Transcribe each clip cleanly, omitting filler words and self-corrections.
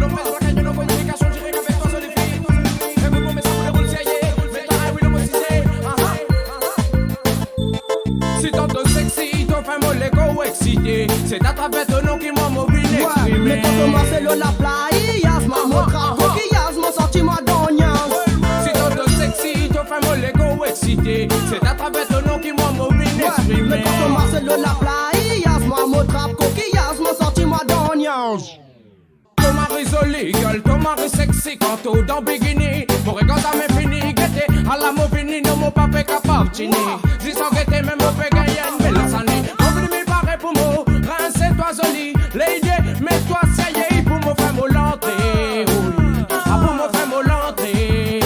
l'homme met sur la caille de nos communications, j'irai qu'avec toi sur les filles. Écoute mon message, roule ça y est. Mais toi, oui, le mot si t'en te sexy, t'en fais mon légo excité. C'est à travers ton nom qui m'a mobile exprimé. Mais quand Marcelo la playa, mon crap, coquillage, mon sentiment d'oignon. Si t'en te sexy, t'en fais mon légo excité. C'est à travers ton nom qui m'a mobile exprimé. Mais quand Marcelo la playa, mon crap, coquillage, mon sentiment d'oignon. Ton mari joli, gueule, ton mari sexy, quand tout dans bikini. Mon regard ça m'est fini, guetté, à la mot fini, non mon papa capable, chini. J'y sens guetté, même mon père gagne une belle sani. Mon venu m'y paraît pour moi, rince-toi joli. Lady, mets-toi sérieux pour me faire molanter. Ah, pour me faire molanter.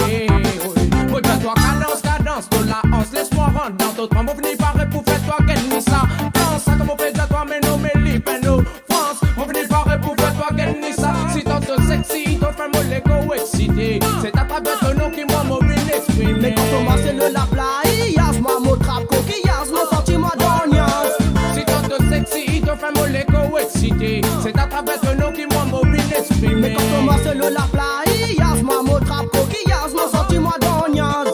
Moi, toi, cadence, de la hanse, laisse-moi rentrer dans ton train. Mon venu paraît pour faire toi, gagne ça. Danse, ça comme on fait de toi, mais non, mais libre, France. Mon venu paraît pour faire toi, gagne ça. Si t'en te sexy, t'en fais mon légo excité. C'est à travers ton nom qui m'a mobile exprimé. Mais quand Marcelo la playa, mon trap, coquillage, mon sentiment d'oignon. Si t'en te sexy, t'en fais mon légo excité. C'est à travers ton nom qui m'a mobile exprimé. Mais quand Marcelo la playa, mon trap, coquillage, mon sentiment d'oignon.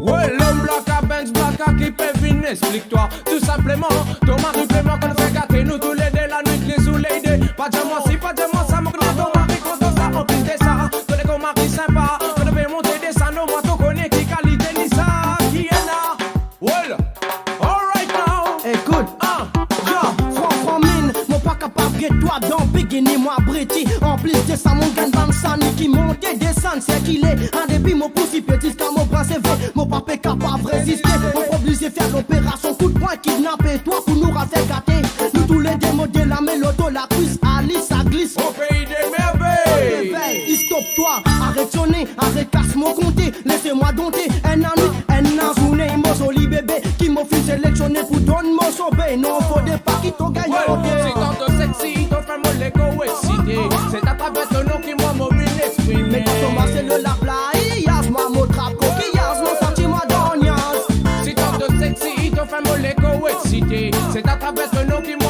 Ouais, l'homme black à Benz, black à qui peut venir, explique-toi. Tout simplement, ton mari paiement qu'on fait gâter nous tous les deux la nuit, les ou les deux. Pas de moi si, pas de moi ça, mon gars, ton mari content ça, en plus de ça. Ton égo mari sympa, qu'on avait monté des sanons, moi ton connais qui qualité ni ça, qui est là. Well, alright now. Écoute, franc mine, mon pas capable de toi dans bikini, moi briti. En plus de ça, mon gagne dans le sani qui monte et descend, c'est qu'il est. Un débit, mon pouce, petit, car mon bras c'est vrai. Mon papa est capable de résister. On obligé faire l'opération, coup de poing, kidnapper toi pour nous raser gâter. Nous tous les démodés, la mélodo, la cuisse, Alice, ça glisse. Au pays des merveilles. Il stoppe toi, arrête sonner, arrête casse mon compter. Laissez-moi dompter, un journée, mon joli bébé qui m'a fait sélectionner pour donner mon sauvé. Non, faut des pas qui t'ont gagné. Si t'en te sexy, t'en fais mon légo excité. C'est à travers ton nom qui m'a mobile exprimé. Mais quand Marcelo la playa, mon trap, coquillage, mon sentiment d'oignon. Si t'en te sexy, t'en fais mon légo excité. C'est à travers ton nom qui m'a